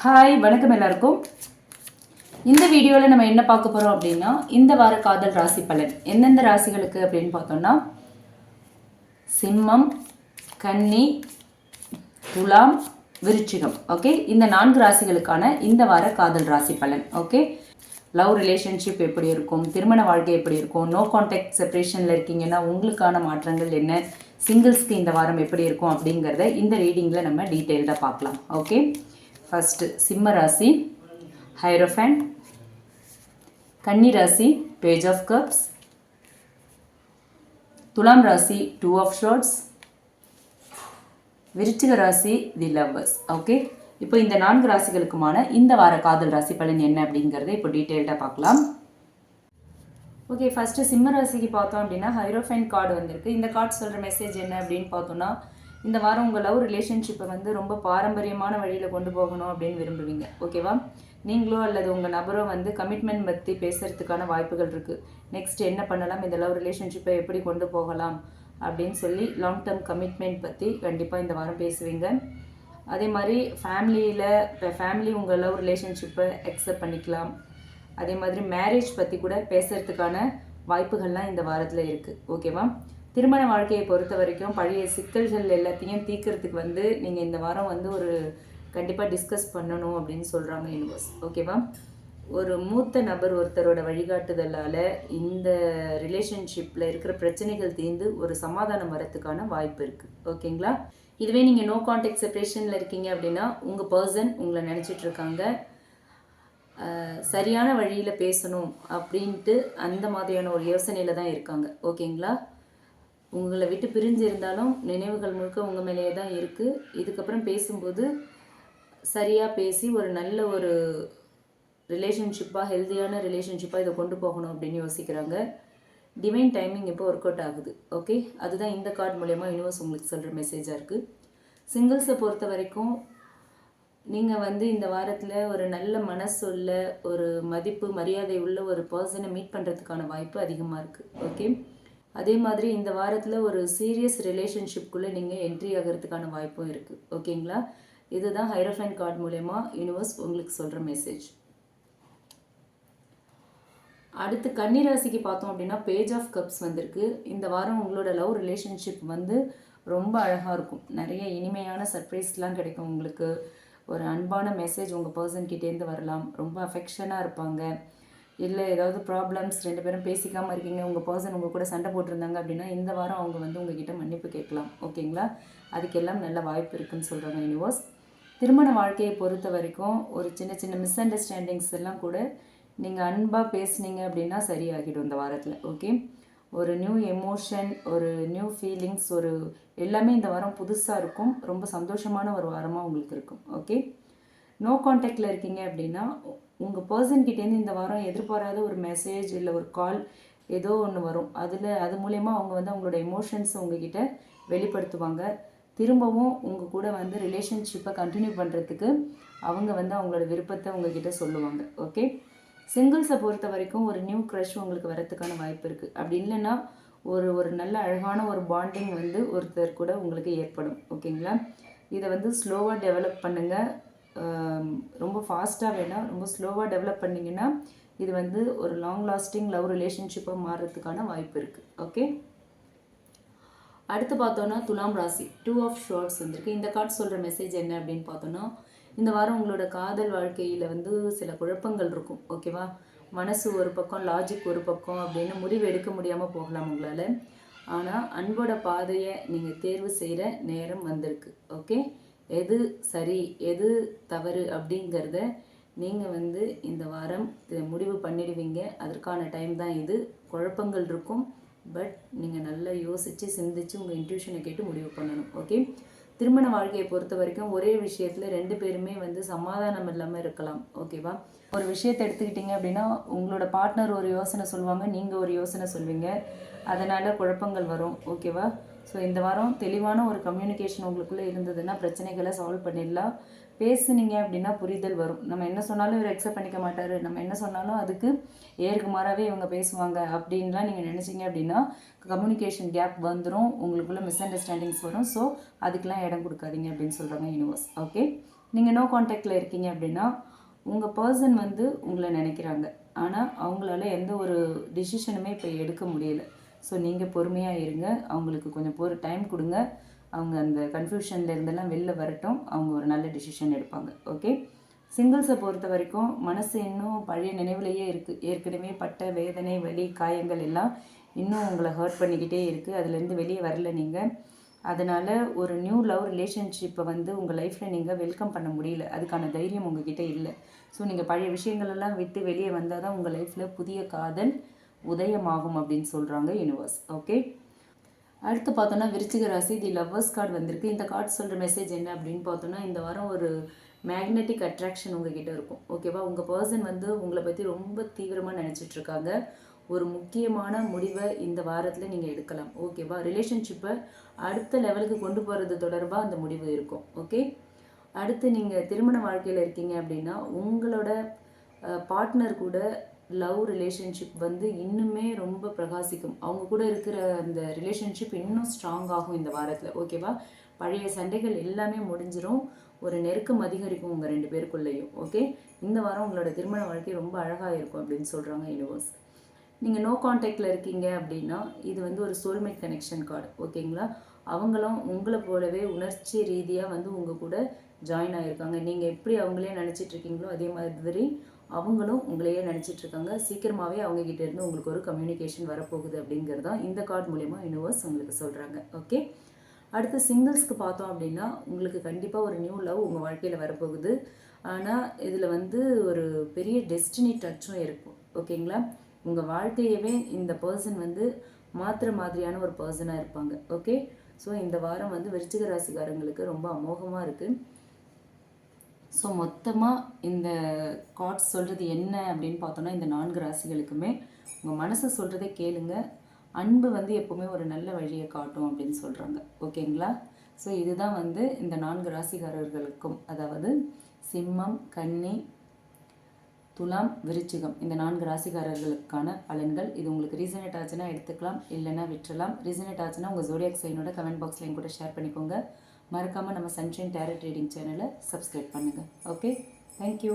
Hi வணக்கம் எல்லாருக்கும். இந்த வீடியோவில் நம்ம என்ன பார்க்க போகிறோம் அப்படின்னா, இந்த வார காதல் ராசி பலன் எந்தெந்த ராசிகளுக்கு அப்படின்னு பார்த்தோம்னா, சிம்மம், கன்னி, துலாம், விருச்சிகம். ஓகே, இந்த 4 ராசிகளுக்கான இந்த வார காதல் ராசி பலன். ஓகே, லவ் ரிலேஷன்ஷிப் எப்படி இருக்கும், திருமண வாழ்க்கை எப்படி இருக்கும், நோ கான்டாக்ட் செப்பரேஷனில் இருக்கீங்கன்னா உங்களுக்கான மாற்றங்கள் என்ன, சிங்கிள்ஸ்க்கு இந்த வாரம் எப்படி இருக்கும் அப்படிங்கிறத இந்த ரீடிங்கில் நம்ம டீட்டெயில்டாக பார்க்கலாம். ஓகே, ஃபஸ்ட்டு சிம்ம ராசி ஹைரோஃபேண்ட், கன்னி ராசி பேஜ் ஆஃப் கப்ஸ், துலாம் ராசி 2 ஆஃப் ஷார்ட்ஸ், விருச்சிக ராசி தி லவ்வர்ஸ். ஓகே, இப்போ இந்த 4 ராசிகளுக்குமான இந்த வார காதல் ராசி பலன் என்ன அப்படிங்கிறத இப்போ டீட்டெயில்டாக பார்க்கலாம். ஓகே, ஃபஸ்ட்டு சிம்ம ராசிக்கு பார்த்தோம் அப்படின்னா ஹைரோஃபேண்ட் கார்டு வந்திருக்கு. இந்த கார்டு சொல்கிற மெசேஜ் என்ன அப்படின்னு பார்த்தோன்னா, இந்த வாரம் உங்கள் லவ் ரிலேஷன்ஷிப்பை வந்து ரொம்ப பாரம்பரியமான வழியில் கொண்டு போகணும் அப்படின்னு விரும்புவீங்க. ஓகேவா, நீங்களோ அல்லது உங்கள் நபரோ வந்து கமிட்மெண்ட் பற்றி பேசுகிறதுக்கான வாய்ப்புகள் இருக்குது. நெக்ஸ்ட் என்ன பண்ணலாம், இந்த லவ் ரிலேஷன்ஷிப்பை எப்படி கொண்டு போகலாம் அப்படின்னு சொல்லி லாங் டேர்ம் கமிட்மெண்ட் பற்றி கண்டிப்பாக இந்த வாரம் பேசுவீங்க. அதே மாதிரி ஃபேமிலி உங்கள் லவ் ரிலேஷன்ஷிப்பை அக்செப்ட் பண்ணிக்கலாம். அதே மாதிரி மேரேஜ் பற்றி கூட பேசுகிறதுக்கான வாய்ப்புகள்லாம் இந்த வாரத்தில் இருக்குது. ஓகேவா, திருமண வாழ்க்கையை பொறுத்த வரைக்கும் பழைய சிக்கல்கள் எல்லாத்தையும் தீர்க்கறதுக்கு வந்து நீங்கள் இந்த வாரம் வந்து ஒரு கண்டிப்பாக டிஸ்கஸ் பண்ணணும் அப்படின்னு சொல்கிறாங்க யூனிவர்ஸ். ஓகேவா, ஒரு மூத்த நபர் ஒருத்தரோட வழிகாட்டுதலால் இந்த ரிலேஷன்ஷிப்பில் இருக்கிற பிரச்சனைகள் தீர்ந்து ஒரு சமாதானம் வரத்துக்கான வாய்ப்பு இருக்குது. ஓகேங்களா, இதுவே நீங்கள் நோ கான்டாக்ட் செப்பரேஷனில் இருக்கீங்க அப்படின்னா உங்கள் பர்சன் உங்களை நினச்சிட்ருக்காங்க, சரியான வழியில் பேசணும் அப்படின்ட்டு அந்த மாதிரியான ஒரு யோசனையில் தான் இருக்காங்க. ஓகேங்களா, உங்களை விட்டு பிரிஞ்சு இருந்தாலும் நினைவுகள் முழுக்க உங்கள் மேலேயே தான் இருக்குது. இதுக்கப்புறம் பேசும்போது சரியாக பேசி ஒரு நல்ல ஒரு ரிலேஷன்ஷிப்பாக, ஹெல்த்தியான ரிலேஷன்ஷிப்பாக இதை கொண்டு போகணும் அப்படின்னு யோசிக்கிறாங்க. டிவைன் டைமிங் இப்போ ஒர்க் அவுட் ஆகுது. ஓகே, அதுதான் இந்த கார்டு மூலயமா யூனிவர்ஸ் உங்களுக்கு சொல்கிற மெசேஜாக இருக்குது. சிங்கிள்ஸை பொறுத்த வரைக்கும் நீங்கள் வந்து இந்த வாரத்தில் ஒரு நல்ல மனசுள்ள, ஒரு மதிப்பு மரியாதை உள்ள ஒரு பர்சனை மீட் பண்ணுறதுக்கான வாய்ப்பு அதிகமாக இருக்குது. ஓகே, அதே மாதிரி இந்த வாரத்தில் ஒரு சீரியஸ் ரிலேஷன்ஷிப்குள்ளே நீங்கள் என்ட்ரி ஆகிறதுக்கான வாய்ப்பும் இருக்குது. ஓகேங்களா, இதுதான் ஹைரோஃபேண்ட் கார்டு மூலயமா யூனிவர்ஸ் உங்களுக்கு சொல்கிற மெசேஜ். அடுத்து கன்னி ராசிக்கு பார்த்தோம் அப்படின்னா பேஜ் ஆஃப் கப்ஸ் வந்திருக்கு. இந்த வாரம் உங்களோட லவ் ரிலேஷன்ஷிப் வந்து ரொம்ப அழகாக இருக்கும். நிறைய இனிமையான சர்ப்ரைஸ்லாம் கிடைக்கும் உங்களுக்கு. ஒரு அன்பான மெசேஜ் உங்கள் பர்சன்கிட்டேருந்து வரலாம். ரொம்ப அஃபெக்ஷனாக இருப்பாங்க. இல்லை ஏதாவது ப்ராப்ளம்ஸ், 2 பேரும் பேசிக்காமல் இருக்கீங்க, உங்கள் பர்சன் உங்கள் கூட சண்டை போட்டிருந்தாங்க அப்படின்னா இந்த வாரம் அவங்க வந்து உங்ககிட்ட மன்னிப்பு கேட்கலாம். ஓகேங்களா, அதுக்கெல்லாம் நல்ல வாய்ப்பு இருக்குதுன்னு சொல்கிறாங்க யூனிவர்ஸ். திருமண வாழ்க்கையை பொறுத்த வரைக்கும் ஒரு சின்ன சின்ன மிஸ் அண்டர்ஸ்டாண்டிங்ஸ் எல்லாம் கூட நீங்கள் அன்பாக பேசுனீங்க அப்படின்னா சரியாகிடும் இந்த வாரத்தில். ஓகே, ஒரு நியூ எமோஷன், ஒரு நியூ ஃபீலிங்ஸ், ஒரு எல்லாமே இந்த வாரம் புதுசாக இருக்கும். ரொம்ப சந்தோஷமான ஒரு வாரமாக உங்களுக்கு இருக்கும். ஓகே, நோ கான்டாக்டில் இருக்கீங்க அப்படின்னா உங்கள் பர்சன்கிட்டேருந்து இந்த வாரம் எதிர்பாராத ஒரு மெசேஜ் இல்லை ஒரு கால் ஏதோ ஒன்று வரும். அது மூலயமா அவங்க வந்து அவங்களோட எமோஷன்ஸை உங்ககிட்ட வெளிப்படுத்துவாங்க. திரும்பவும் உங்கள் கூட வந்து ரிலேஷன்ஷிப்பை கண்டினியூ பண்ணுறதுக்கு அவங்க வந்து அவங்களோட விருப்பத்தை உங்ககிட்ட சொல்லுவாங்க. ஓகே, சிங்கிள்ஸை பொறுத்த வரைக்கும் ஒரு நியூ க்ரஷ் உங்களுக்கு வரத்துக்கான வாய்ப்பு இருக்குது. அப்படி இல்லைன்னா ஒரு நல்ல அழகான ஒரு பாண்டிங் வந்து ஒருத்தர் கூட உங்களுக்கு ஏற்படும். ஓகேங்களா, இதை வந்து ஸ்லோவாக டெவலப் பண்ணுங்கள். ரொம்ப ஃபாஸ்ட்டாக வேணால், ரொம்ப ஸ்லோவாக டெவலப் பண்ணிங்கன்னா இது வந்து ஒரு லாங் லாஸ்டிங் லவ் ரிலேஷன்ஷிப்பாக மாறுறதுக்கான வாய்ப்பு இருக்குது. ஓகே, அடுத்து பார்த்தோன்னா துலாம் ராசி 2 ஆஃப் ஷார்ட்ஸ் வந்திருக்கு. இந்த கார்டு சொல்கிற மெசேஜ் என்ன அப்படின்னு பார்த்தோன்னா, இந்த வாரம் உங்களோட காதல் வாழ்க்கையில் வந்து சில குழப்பங்கள் இருக்கும். ஓகேவா, மனசு ஒரு பக்கம், லாஜிக் ஒரு பக்கம் அப்படின்னு முடிவு எடுக்க முடியாமல் போகலாம் உங்களால். ஆனால் அன்போட பாதையை நீங்கள் தேர்வு செய்கிற நேரம் வந்திருக்கு. ஓகே, எது சரி எது தவறு அப்படிங்கிறத நீங்கள் வந்து இந்த வாரம் முடிவு பண்ணிடுவீங்க. அதற்கான டைம் தான் இது. குழப்பங்கள் இருக்கும், பட் நீங்கள் நல்லா யோசித்து சிந்தித்து உங்கள் இன்ட்யூஷனை கேட்டு முடிவு பண்ணணும். ஓகே, திருமண வாழ்க்கையை பொறுத்த வரைக்கும் ஒரே விஷயத்தில் 2 பேருமே வந்து சமாதானம் இல்லாமல் இருக்கலாம். ஓகேவா, ஒரு விஷயத்தை எடுத்துக்கிட்டிங்க அப்படின்னா உங்களோட பார்ட்னர் ஒரு யோசனை சொல்லுவாங்க, நீங்கள் ஒரு யோசனை சொல்வீங்க, அதனால் குழப்பங்கள் வரும். ஓகேவா, ஸோ இந்த வாரம் தெளிவான ஒரு கம்யூனிகேஷன் உங்களுக்குள்ளே இருந்ததுன்னா பிரச்சனைகளை சால்வ் பண்ணிடலாம். பேசுனீங்க அப்படின்னா புரிதல் வரும். நம்ம என்ன சொன்னாலும் இவர் அக்செப்ட் பண்ணிக்க மாட்டார், நம்ம என்ன சொன்னாலும் அதுக்கு ஏருக்கு மாறாகவே இவங்க பேசுவாங்க அப்படின்லாம் நீங்கள் நினச்சிங்க அப்படின்னா கம்யூனிகேஷன் கேப் வந்துடும், உங்களுக்குள்ள மிஸ் அண்டர்ஸ்டாண்டிங்ஸ் வரும். ஸோ அதுக்கெலாம் இடம் கொடுக்காதீங்க அப்படின்னு சொல்கிறாங்க யூனிவர்ஸ். ஓகே, நீங்கள் நோ காண்டாக்டில் இருக்கீங்க அப்படின்னா உங்கள் பர்சன் வந்து உங்களை நினைக்கிறாங்க, ஆனால் அவங்களால எந்த ஒரு டிசிஷனுமே இப்போ எடுக்க முடியல. ஸோ நீங்கள் பொறுமையாக இருங்க, அவங்களுக்கு கொஞ்சம் டைம் கொடுங்க. அவங்க அந்த கன்ஃபியூஷனில் இருந்தெல்லாம் வெளில வரட்டும், அவங்க ஒரு நல்ல டிசிஷன் எடுப்பாங்க. ஓகே. சிங்கிள்ஸை பொறுத்த வரைக்கும் மனசு இன்னும் பழைய நினைவுலையே இருக்குது. ஏற்கனவே பட்ட வேதனை, வலி, காயங்கள் எல்லாம் இன்னும் உங்களை ஹர்ட் பண்ணிக்கிட்டே இருக்குது. அதுலேருந்து வெளியே வரல நீங்கள். அதனால் ஒரு நியூ லவ் ரிலேஷன்ஷிப்பை வந்து உங்கள் லைஃப்பில் நீங்கள் வெல்கம் பண்ண முடியல. அதுக்கான தைரியம் உங்ககிட்ட இல்லை. ஸோ நீங்கள் பழைய விஷயங்களெல்லாம் விட்டு வெளியே வந்தால் தான் உங்கள் லைஃப்பில் புதிய காதல் உதயமாகும் அப்படின்னு சொல்கிறாங்க யூனிவர்ஸ். ஓகே. அடுத்து பார்த்தோன்னா விருச்சிக ராசி, தி லவ்வர்ஸ் கார்டு வந்திருக்கு. இந்த கார்டு சொல்கிற மெசேஜ் என்ன அப்படின்னு பார்த்தோன்னா, இந்த வாரம் ஒரு மேக்னெட்டிக் அட்ராக்ஷன் உங்ககிட்ட இருக்கும். ஓகேவா. உங்கள் பர்சன் வந்து உங்களை பற்றி ரொம்ப தீவிரமாக நினச்சிட்ருக்காங்க. ஒரு முக்கியமான முடிவை இந்த வாரத்தில் நீங்கள் எடுக்கலாம். ஓகேவா. ரிலேஷன்ஷிப்பை அடுத்த லெவலுக்கு கொண்டு போகிறது தொடர்பாக அந்த முடிவு இருக்கும். ஓகே. அடுத்து நீங்கள் திருமண வாழ்க்கையில் இருக்கீங்க அப்படின்னா உங்களோட பார்ட்னர் கூட லவ் ரிலேஷன்ஷிப் வந்து இன்னுமே ரொம்ப பிரகாசிக்கும். அவங்க கூட இருக்கிற அந்த ரிலேஷன்ஷிப் இன்னும் ஸ்ட்ராங் ஆகும் இந்த வாரத்தில். ஓகேவா. பழைய சண்டைகள் எல்லாமே முடிஞ்சிடும். ஒரு நெருக்கம் அதிகரிக்கும் உங்கள் 2 பேருக்குள்ளேயும். ஓகே. இந்த வாரம் உங்களோட திருமண வாழ்க்கை ரொம்ப அழகாக இருக்கும் அப்படின்னு சொல்கிறாங்க யூனிவர்ஸ். நீங்கள் நோ காண்டாக்டில் இருக்கீங்க அப்படின்னா இது வந்து ஒரு சோல்மேட் கனெக்ஷன் கார்டு. ஓகேங்களா. அவங்களும் உங்களை போலவே உணர்ச்சி ரீதியாக வந்து உங்கள் கூட ஜாயின் ஆகியிருக்காங்க. நீங்கள் எப்படி அவங்களே நினச்சிட்ருக்கீங்களோ அதே மாதிரி அவங்களும் உங்களையே நினச்சிட்ருக்காங்க. சீக்கிரமாகவே அவங்கக்கிட்ட இருந்து உங்களுக்கு ஒரு கம்யூனிகேஷன் வரப்போகுது அப்படிங்கிறது தான் இந்த கார்டு மூலயமா யூனிவர்ஸ் உங்களுக்கு சொல்கிறாங்க. ஓகே. அடுத்து சிங்கிள்ஸ்க்கு பார்த்தோம் அப்படின்னா உங்களுக்கு கண்டிப்பாக ஒரு நியூ லவ் உங்கள் வாழ்க்கையில் வரப்போகுது. ஆனால் இதில் வந்து ஒரு பெரிய டெஸ்டினி டச்சும் இருக்கும். ஓகேங்களா. உங்கள் வாழ்க்கையவே இந்த பர்சன் வந்து மாற்றுற மாதிரியான ஒரு பர்சனாக இருப்பாங்க. ஓகே. ஸோ இந்த வாரம் வந்து விருச்சிக ராசிக்காரங்களுக்கு ரொம்ப அமோகமாக இருக்குது. ஸோ மொத்தமாக இந்த கார்ட்ஸ் சொல்கிறது என்ன அப்படின்னு பார்த்தோன்னா, இந்த 4 ராசிகளுக்குமே உங்கள் மனசை சொல்கிறதே கேளுங்க. அன்பு வந்து எப்போவுமே ஒரு நல்ல வழியை காட்டும் அப்படின்னு சொல்கிறாங்க. ஓகேங்களா. ஸோ இதுதான் வந்து இந்த 4 ராசிக்காரர்களுக்கும், அதாவது சிம்மம், கன்னி, துலாம், விருச்சிகம், இந்த 4 ராசிக்காரர்களுக்கான பலன்கள். இது உங்களுக்கு ரீசனேட் ஆச்சுன்னா எடுத்துக்கலாம், இல்லைன்னா விட்டுறலாம். ரீசனேட் ஆச்சுன்னா உங்கள் ஜோடியாக் சைனோட கமெண்ட் பாக்ஸ்லையும் கூட ஷேர் பண்ணிக்கோங்க. மறக்காமல் நம்ம சன்ஷைன் டேரட் ரீடிங் சேனலை சப்ஸ்கிரைப் பண்ணுங்கள். ஓகே. தேங்க்யூ.